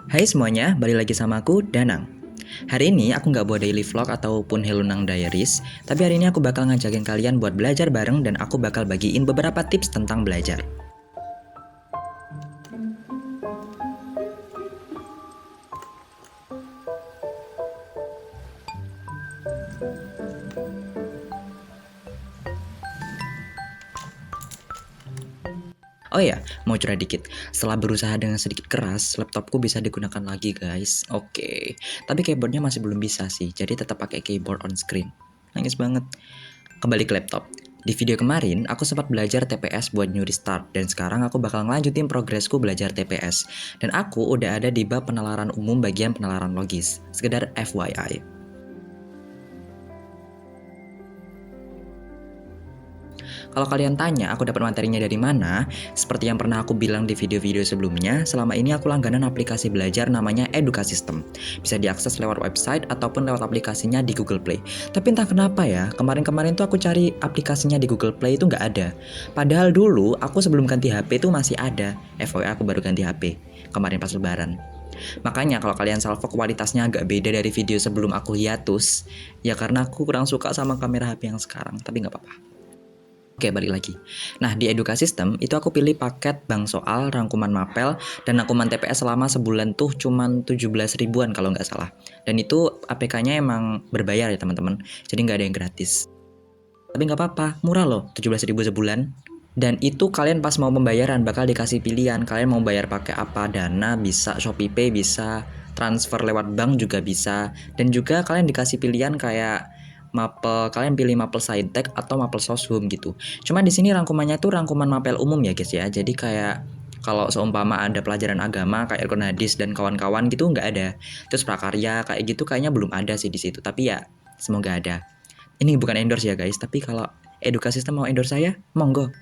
Hai semuanya, balik lagi sama aku, Danang. Hari ini aku nggak buat daily vlog ataupun Helunang Diaries, tapi hari ini aku bakal ngajakin kalian buat belajar bareng dan aku bakal bagiin beberapa tips tentang belajar. Oh ya, mau curhat dikit. Setelah berusaha dengan sedikit keras, laptopku bisa digunakan lagi guys. Oke, tapi keyboardnya masih belum bisa sih, jadi tetap pakai keyboard on screen. Nangis banget. Kembali ke laptop. Di video kemarin, aku sempat belajar TPS buat new restart, dan sekarang aku bakal ngelanjutin progresku belajar TPS. Dan aku udah ada di bab penalaran umum bagian penalaran logis. Sekedar FYI. Kalau kalian tanya aku dapat materinya dari mana, seperti yang pernah aku bilang di video-video sebelumnya, selama ini aku langganan aplikasi belajar namanya Edukasistem. Bisa diakses lewat website ataupun lewat aplikasinya di Google Play. Tapi entah kenapa ya, kemarin-kemarin tuh aku cari aplikasinya di Google Play itu nggak ada. Padahal dulu aku sebelum ganti HP tuh masih ada. FYI aku baru ganti HP kemarin pas lebaran. Makanya kalau kalian salvo kualitasnya agak beda dari video sebelum aku hiatus, ya karena aku kurang suka sama kamera HP yang sekarang, tapi nggak apa-apa. Oke, balik lagi. Nah, di Edukasistem itu aku pilih paket bank soal, rangkuman mapel, dan rangkuman TPS selama sebulan tuh cuman 17 ribuan kalau nggak salah. Dan itu APK-nya emang berbayar ya teman-teman, jadi nggak ada yang gratis. Tapi nggak apa-apa, murah loh, 17 ribu sebulan. Dan itu kalian pas mau pembayaran bakal dikasih pilihan, kalian mau bayar pakai apa, Dana bisa, ShopeePay bisa, transfer lewat bank juga bisa, dan juga kalian dikasih pilihan kayak mapel, kalian pilih mapel Saintek atau mapel Soshum gitu. Cuma di sini rangkumannya tuh rangkuman mapel umum ya guys ya. Jadi kayak kalau seumpama ada pelajaran agama kayak Rukun Hadis dan kawan-kawan gitu nggak ada. Terus prakarya kayak gitu kayaknya belum ada sih di situ. Tapi ya semoga ada. Ini bukan endorse ya guys. Tapi kalau Edukasistem mau endorse saya, monggo.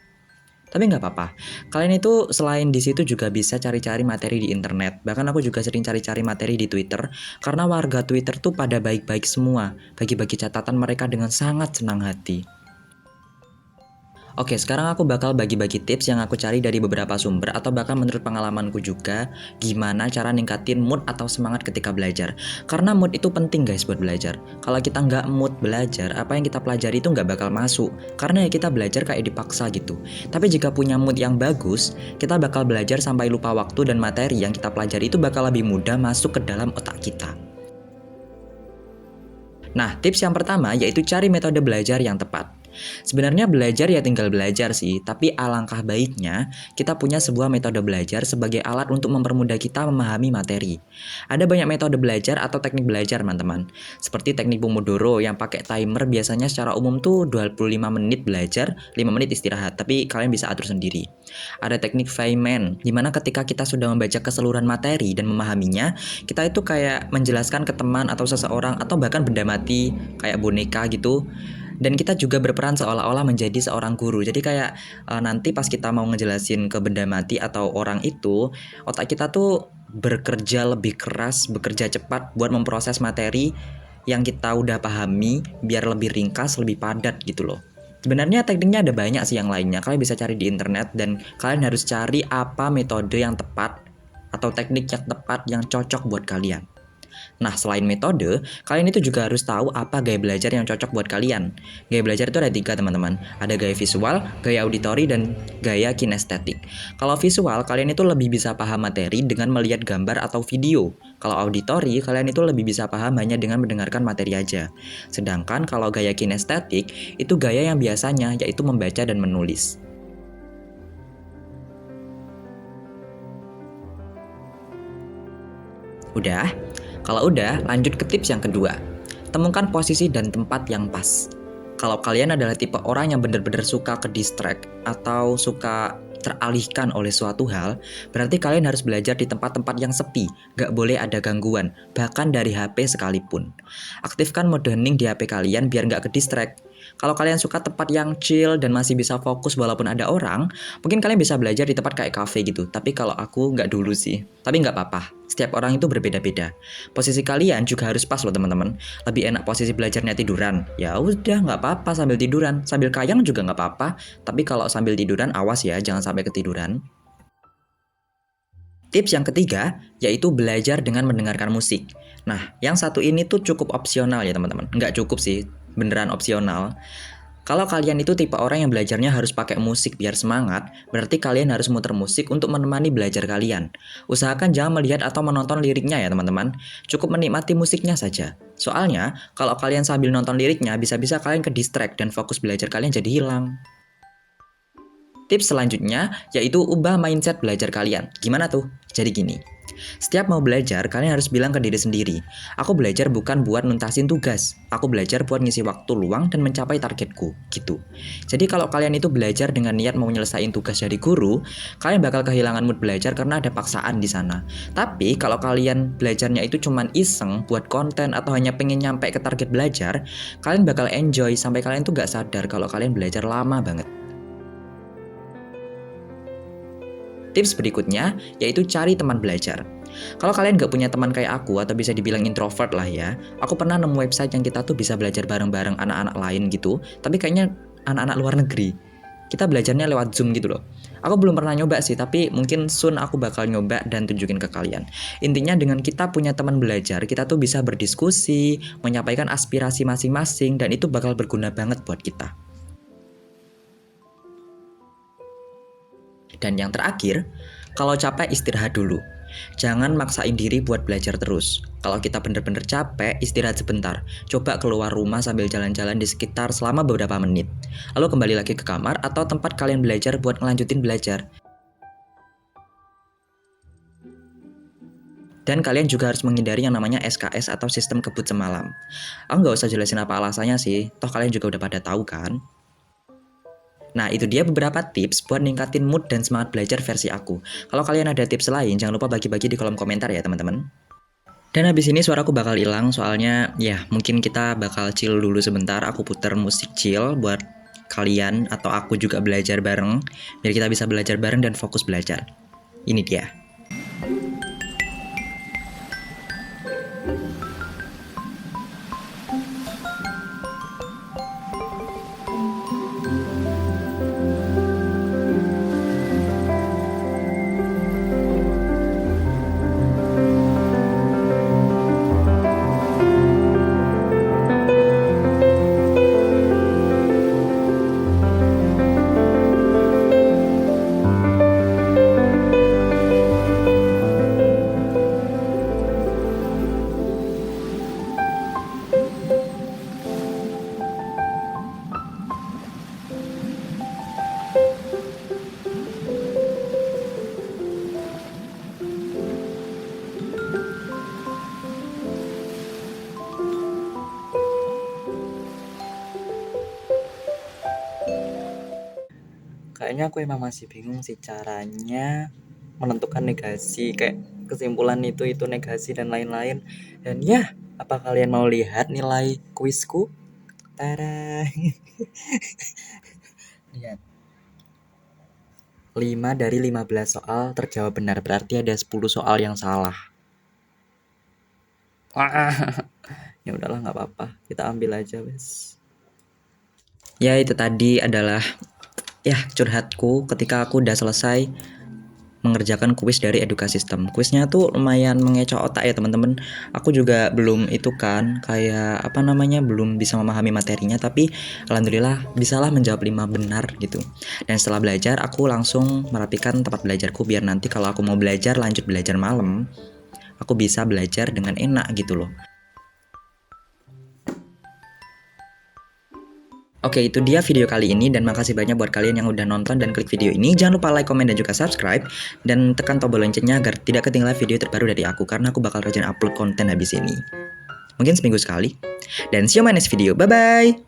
Tapi nggak apa-apa. Kalian itu selain di situ juga bisa cari-cari materi di internet. Bahkan aku juga sering cari-cari materi di Twitter. Karena warga Twitter tuh pada baik-baik semua. Bagi-bagi catatan mereka dengan sangat senang hati. Oke, sekarang aku bakal bagi-bagi tips yang aku cari dari beberapa sumber atau bahkan menurut pengalamanku juga gimana cara ningkatin mood atau semangat ketika belajar. Karena mood itu penting guys buat belajar. Kalau kita nggak mood belajar, apa yang kita pelajari itu nggak bakal masuk. Karena ya kita belajar kayak dipaksa gitu. Tapi jika punya mood yang bagus, kita bakal belajar sampai lupa waktu dan materi yang kita pelajari itu bakal lebih mudah masuk ke dalam otak kita. Nah, tips yang pertama yaitu cari metode belajar yang tepat. Sebenarnya belajar ya tinggal belajar sih, tapi alangkah baiknya kita punya sebuah metode belajar sebagai alat untuk mempermudah kita memahami materi. Ada banyak metode belajar atau teknik belajar, teman-teman. Seperti teknik Pomodoro yang pakai timer biasanya secara umum tuh 25 menit belajar, 5 menit istirahat, tapi kalian bisa atur sendiri. Ada teknik Feynman, di mana ketika kita sudah membaca keseluruhan materi dan memahaminya, kita itu kayak menjelaskan ke teman atau seseorang atau bahkan benda mati kayak boneka gitu. Dan kita juga berperan seolah-olah menjadi seorang guru. Jadi kayak nanti pas kita mau ngejelasin ke benda mati atau orang itu, otak kita tuh bekerja lebih keras, bekerja cepat buat memproses materi yang kita udah pahami biar lebih ringkas, lebih padat gitu loh. Sebenarnya tekniknya ada banyak sih yang lainnya. Kalian bisa cari di internet dan kalian harus cari apa metode yang tepat atau teknik yang tepat yang cocok buat kalian. Nah, selain metode, kalian itu juga harus tahu apa gaya belajar yang cocok buat kalian. Gaya belajar itu ada 3 teman-teman. Ada gaya visual, gaya auditori, dan gaya kinestetik. Kalau visual, kalian itu lebih bisa paham materi dengan melihat gambar atau video. Kalau auditori, kalian itu lebih bisa paham hanya dengan mendengarkan materi aja. Sedangkan kalau gaya kinestetik, itu gaya yang biasanya yaitu membaca dan menulis. Udah? Kalau udah, lanjut ke tips yang kedua. Temukan posisi dan tempat yang pas. Kalau kalian adalah tipe orang yang benar-benar suka ke distract atau suka teralihkan oleh suatu hal, berarti kalian harus belajar di tempat-tempat yang sepi, gak boleh ada gangguan, bahkan dari HP sekalipun. Aktifkan mode hening di HP kalian biar gak ke distract. Kalau kalian suka tempat yang chill dan masih bisa fokus walaupun ada orang, mungkin kalian bisa belajar di tempat kayak cafe gitu. Tapi kalau aku nggak dulu sih. Tapi nggak apa-apa. Setiap orang itu berbeda-beda. Posisi kalian juga harus pas loh teman-teman. Lebih enak posisi belajarnya tiduran. Ya udah nggak apa-apa sambil tiduran. Sambil kayang juga nggak apa-apa. Tapi kalau sambil tiduran awas ya jangan sampai ketiduran. Tips yang ketiga, yaitu belajar dengan mendengarkan musik. Nah, yang satu ini tuh cukup opsional ya teman-teman. Nggak cukup sih, beneran opsional. Kalau kalian itu tipe orang yang belajarnya harus pakai musik biar semangat, berarti kalian harus muter musik untuk menemani belajar kalian. Usahakan jangan melihat atau menonton liriknya ya teman-teman, cukup menikmati musiknya saja. Soalnya, kalau kalian sambil nonton liriknya, bisa-bisa kalian ke distract dan fokus belajar kalian jadi hilang. Tips selanjutnya, yaitu ubah mindset belajar kalian. Gimana tuh? Jadi gini. Setiap mau belajar, kalian harus bilang ke diri sendiri, aku belajar bukan buat nuntasin tugas, aku belajar buat ngisi waktu luang dan mencapai targetku, gitu. Jadi kalau kalian itu belajar dengan niat mau nyelesain tugas dari guru, kalian bakal kehilangan mood belajar karena ada paksaan di sana. Tapi kalau kalian belajarnya itu cuman iseng buat konten atau hanya pengen nyampe ke target belajar, kalian bakal enjoy sampai kalian tuh gak sadar kalau kalian belajar lama banget. Tips berikutnya, yaitu cari teman belajar. Kalau kalian gak punya teman kayak aku atau bisa dibilang introvert lah ya, aku pernah nemu website yang kita tuh bisa belajar bareng-bareng anak-anak lain gitu, tapi kayaknya anak-anak luar negeri. Kita belajarnya lewat Zoom gitu loh. Aku belum pernah nyoba sih, tapi mungkin soon aku bakal nyoba dan tunjukin ke kalian. Intinya dengan kita punya teman belajar, kita tuh bisa berdiskusi, menyampaikan aspirasi masing-masing, dan itu bakal berguna banget buat kita. Dan yang terakhir, kalau capek istirahat dulu. Jangan maksain diri buat belajar terus. Kalau kita bener-bener capek, istirahat sebentar. Coba keluar rumah sambil jalan-jalan di sekitar selama beberapa menit. Lalu kembali lagi ke kamar atau tempat kalian belajar buat ngelanjutin belajar. Dan kalian juga harus menghindari yang namanya SKS atau sistem kebut semalam. Aku nggak usah jelasin apa alasannya sih, toh kalian juga udah pada tahu kan. Nah, itu dia beberapa tips buat ningkatin mood dan semangat belajar versi aku. Kalau kalian ada tips lain, jangan lupa bagi-bagi di kolom komentar ya teman-teman. Dan habis ini suaraku bakal hilang, soalnya ya mungkin kita bakal chill dulu sebentar. Aku putar musik chill buat kalian atau aku juga belajar bareng, biar kita bisa belajar bareng dan fokus belajar. Ini dia. Kayaknya aku emang masih bingung sih caranya menentukan negasi, kayak kesimpulan itu negasi dan lain-lain. Dan ya, apa kalian mau lihat nilai kuisku? Tada. Lihat. 5 dari 15 soal terjawab benar, berarti ada 10 soal yang salah. Wah. Ya udahlah, nggak apa-apa, kita ambil aja wes. Ya itu tadi adalah ya curhatku ketika aku udah selesai mengerjakan kuis dari Eduka System. Kuisnya tuh lumayan mengecoh otak ya teman-teman. Aku juga belum itu kan kayak apa namanya belum bisa memahami materinya, tapi alhamdulillah bisalah menjawab 5 benar gitu. Dan setelah belajar aku langsung merapikan tempat belajarku biar nanti kalau aku mau belajar lanjut belajar malam, aku bisa belajar dengan enak gitu loh. Oke, itu dia video kali ini dan makasih banyak buat kalian yang udah nonton dan klik video ini. Jangan lupa like, komen, dan juga subscribe. Dan tekan tombol loncengnya agar tidak ketinggalan video terbaru dari aku, karena aku bakal rajin upload konten habis ini. Mungkin seminggu sekali. Dan see you my next video. Bye-bye!